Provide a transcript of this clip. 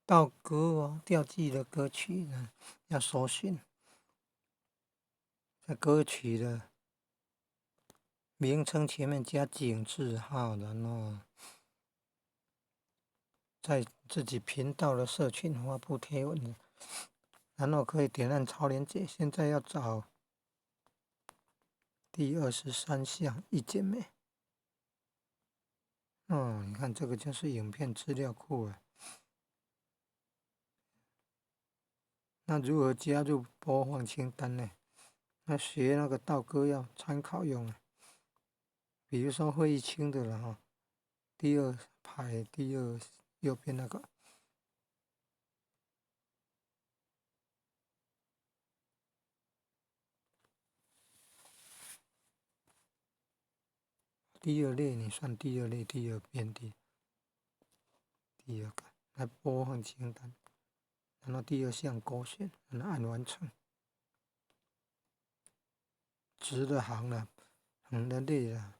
到歌哦，调记的歌曲呢，要搜寻在歌曲的名称前面加井字号，然后在自己频道的社群发布贴文，然后可以点按超链接。现在要找第23项意见没？哦，你看这个就是影片资料库啊。那如何加入播放清单呢？那学那个道哥要参考用啊。比如说会议清的了哈，第二排第二右边那个，第二列你算第二列第二边第二个来播放清单，然后第二项勾选，然后按完成。直的行了，横的列了，